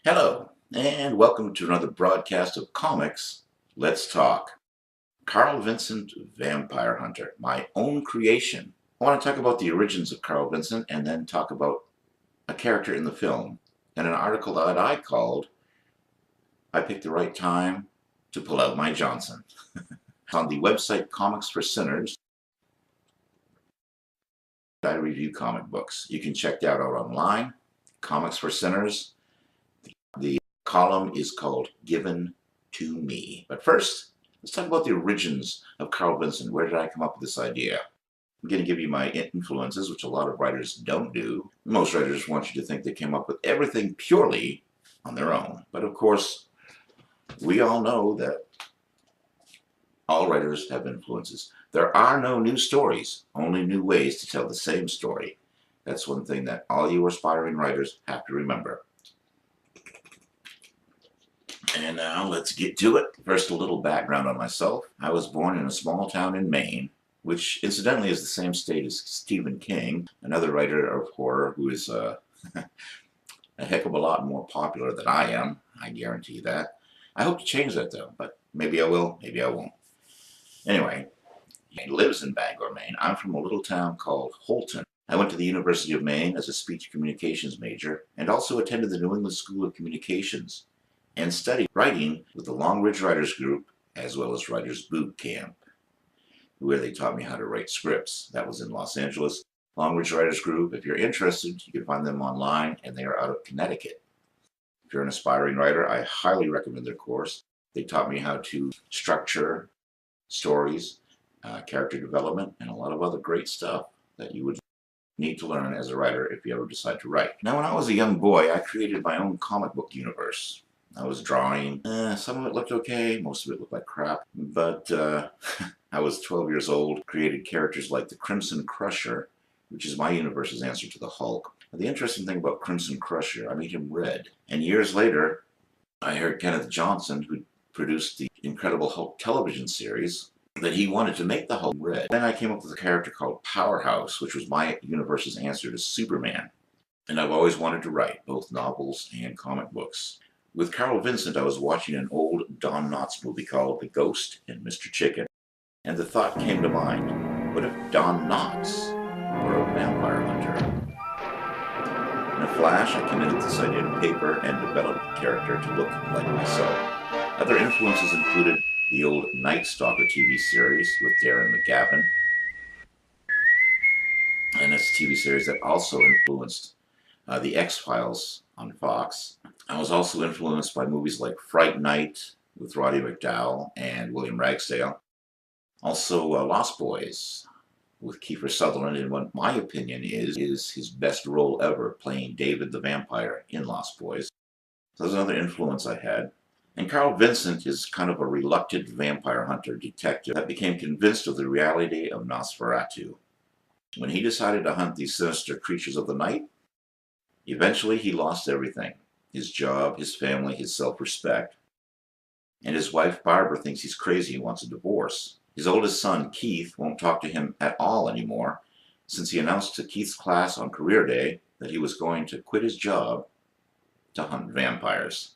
Hello, and welcome to another broadcast of Comics Let's Talk. Karl Vincent Vampire Hunter, my own creation. I want to talk about the origins of Karl Vincent and then talk about a character in the film and an article that I called I Picked the Right Time to Pull Out My Johnson. On the website Comics for Sinners, I review comic books. You can check that out online, Comics for Sinners. The column is called Given to Me. But first, let's talk about the origins of Karl Vincent. Where did I come up with this idea? I'm going to give you my influences, which a lot of writers don't do. Most writers want you to think they came up with everything purely on their own. But of course, we all know that all writers have influences. There are no new stories, only new ways to tell the same story. That's one thing that all you aspiring writers have to remember. And now let's get to it. First, a little background on myself. I was born in a small town in Maine, which incidentally is the same state as Stephen King, another writer of horror who is a heck of a lot more popular than I am. I guarantee that. I hope to change that though, but maybe I will, maybe I won't. Anyway, he lives in Bangor, Maine. I'm from a little town called Holton. I went to the University of Maine as a speech communications major and also attended the New England School of Communications and studied writing with the Long Ridge Writers Group as well as Writers Boot Camp, where they taught me how to write scripts. That was in Los Angeles. Long Ridge Writers Group, if you're interested, you can find them online, and they are out of Connecticut. If you're an aspiring writer, I highly recommend their course. They taught me how to structure stories, character development, and a lot of other great stuff that you would need to learn as a writer if you ever decide to write. Now, when I was a young boy, I created my own comic book universe. I was drawing. Some of it looked okay, most of it looked like crap. But I was 12 years old, created characters like the Crimson Crusher, which is my universe's answer to the Hulk. Now, the interesting thing about Crimson Crusher, I made him red. And years later, I heard Kenneth Johnson, who produced the Incredible Hulk television series, that he wanted to make the Hulk red. Then I came up with a character called Powerhouse, which was my universe's answer to Superman. And I've always wanted to write both novels and comic books. With Karl Vincent, I was watching an old Don Knotts movie called The Ghost and Mr. Chicken, and the thought came to mind, what if Don Knotts were a vampire hunter? In a flash, I committed this idea to paper and developed the character to look like myself. Other influences included the old Night Stalker TV series with Darren McGavin, and it's a TV series that also influenced The X-Files on Fox. I was also influenced by movies like Fright Night with Roddy McDowall and William Ragsdale. Also Lost Boys with Kiefer Sutherland in what my opinion is his best role ever, playing David the Vampire in Lost Boys. So that's another influence I had. And Karl Vincent is kind of a reluctant vampire hunter detective that became convinced of the reality of Nosferatu. When he decided to hunt these sinister creatures of the night, eventually he lost everything. His job, his family, his self-respect. And his wife Barbara thinks he's crazy and wants a divorce. His oldest son, Keith, won't talk to him at all anymore since he announced to Keith's class on career day that he was going to quit his job to hunt vampires.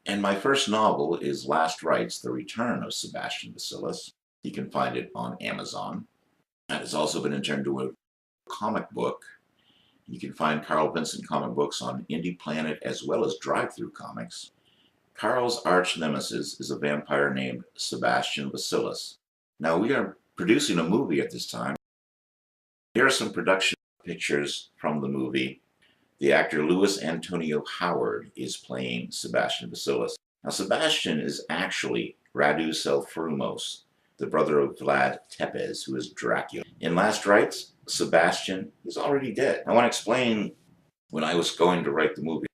And my first novel is Last Rites, The Return of Sebastian Bacillus. You can find it on Amazon. It has also been turned into a comic book. You can find Karl Vincent comic books on Indie Planet as well as Drive-Thru Comics. Karl's arch nemesis is a vampire named Sebastian Bacillus. Now, we are producing a movie at this time. Here are some production pictures from the movie. The actor Louis Antonio Howard is playing Sebastian Bacillus. Now, Sebastian is actually Radu Selfrumos, the brother of Vlad Tepes, who is Dracula. In Last Rites, Sebastian is already dead. I want to explain when I was going to write the movie.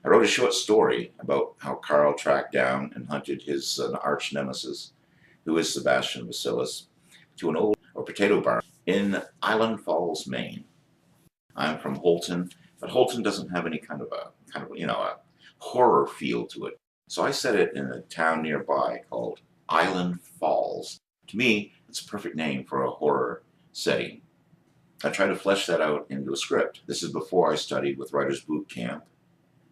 I wrote a short story about how Karl tracked down and hunted his arch nemesis, who is Sebastian Bacillus, to an old potato barn in Island Falls, Maine. I'm from Holton, but Holton doesn't have any kind of a horror feel to it. So I set it in a town nearby called Island Falls. To me, it's a perfect name for a horror setting. I tried to flesh that out into a script. This is before I studied with Writers Boot Camp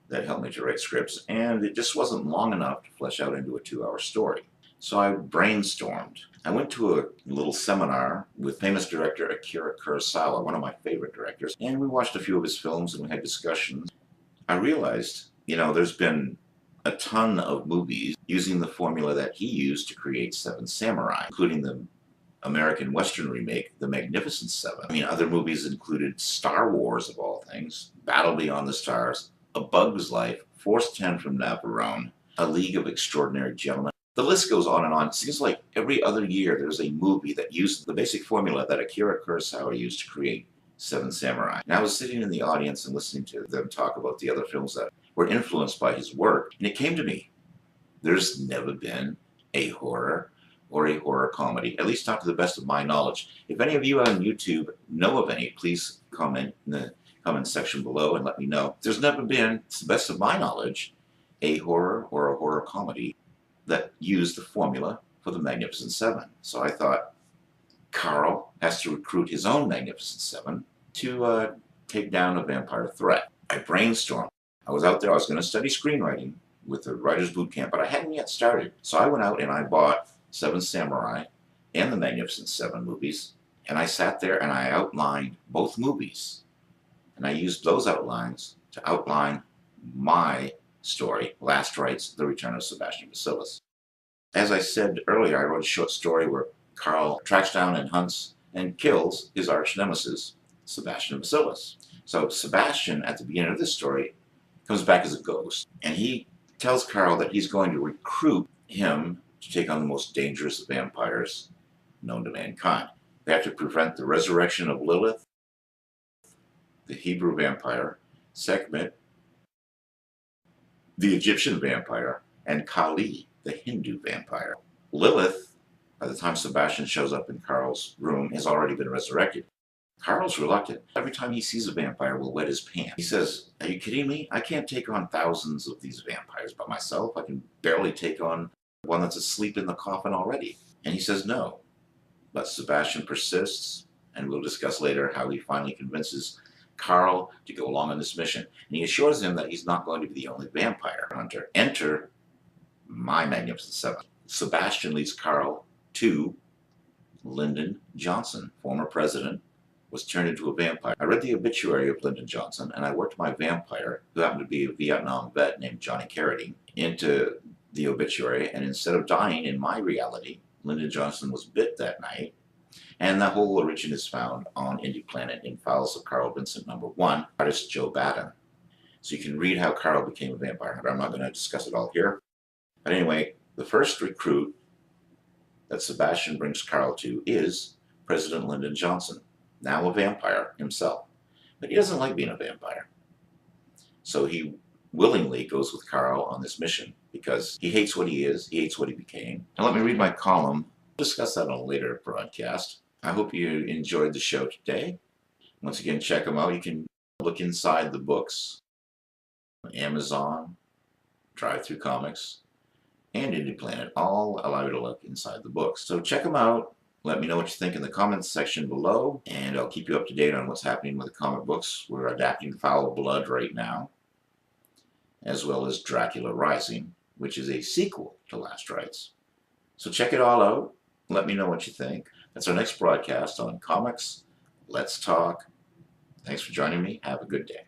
that helped me to write scripts, and it just wasn't long enough to flesh out into a 2-hour story. So I brainstormed. I went to a little seminar with famous director Akira Kurosawa, one of my favorite directors, and we watched a few of his films and we had discussions. I realized, there's been a ton of movies using the formula that he used to create Seven Samurai, including the American Western remake, The Magnificent Seven. Other movies included Star Wars, of all things, Battle Beyond the Stars, A Bug's Life, Force 10 from Navarone, A League of Extraordinary Gentlemen. The list goes on and on. It seems like every other year there's a movie that uses the basic formula that Akira Kurosawa used to create Seven Samurai. And I was sitting in the audience and listening to them talk about the other films that were influenced by his work, and it came to me, there's never been a horror or a horror comedy, at least not to the best of my knowledge. If any of you on YouTube know of any, please comment in the comment section below and let me know. There's never been, to the best of my knowledge, a horror or a horror comedy that used the formula for the Magnificent Seven. So I thought, Karl has to recruit his own Magnificent Seven to take down a vampire threat. I brainstormed. I was out there, I was going to study screenwriting with the Writers Boot Camp, but I hadn't yet started. So I went out and I bought Seven Samurai and the Magnificent Seven movies, and I sat there and I outlined both movies. And I used those outlines to outline my story, Last Rites, The Return of Sebastian Basilis. As I said earlier, I wrote a short story where Karl tracks down and hunts and kills his arch nemesis, Sebastian Basilis. So Sebastian, at the beginning of this story, comes back as a ghost, and he tells Karl that he's going to recruit him to take on the most dangerous vampires known to mankind. They have to prevent the resurrection of Lilith, the Hebrew vampire, Sekhmet, the Egyptian vampire, and Kali, the Hindu vampire. Lilith, by the time Sebastian shows up in Karl's room, has already been resurrected. Karl's reluctant. Every time he sees a vampire, will wet his pants. He says, "Are you kidding me? I can't take on thousands of these vampires by myself. I can barely take on one that's asleep in the coffin already." And he says no. But Sebastian persists, and we'll discuss later how he finally convinces Karl to go along on this mission. And he assures him that he's not going to be the only vampire hunter. Enter my Magnificent Seven. Sebastian leads Karl to Lyndon Johnson, former president, was turned into a vampire. I read the obituary of Lyndon Johnson, and I worked my vampire, who happened to be a Vietnam vet named Johnny Carradine, into the obituary, and instead of dying in my reality, Lyndon Johnson was bit that night, and the whole origin is found on Indie Planet in Files of Karl Vincent #1, artist Joe Batten. So you can read how Karl became a vampire hunter. I'm not going to discuss it all here. But anyway, the first recruit that Sebastian brings Karl to is President Lyndon Johnson, now a vampire himself. But he doesn't like being a vampire. So he willingly goes with Karl on this mission because he hates what he is, he hates what he became. Now let me read my column. We'll discuss that on a later broadcast. I hope you enjoyed the show today. Once again, check them out. You can look inside the books on Amazon, Drive-Thru Comics, and Indie Planet. All allow you to look inside the books. So check them out. Let me know what you think in the comments section below, and I'll keep you up to date on what's happening with the comic books. We're adapting Foul Blood right now, as well as Dracula Rising, which is a sequel to Last Rites. So check it all out. Let me know what you think. That's our next broadcast on Comics Let's Talk. Thanks for joining me. Have a good day.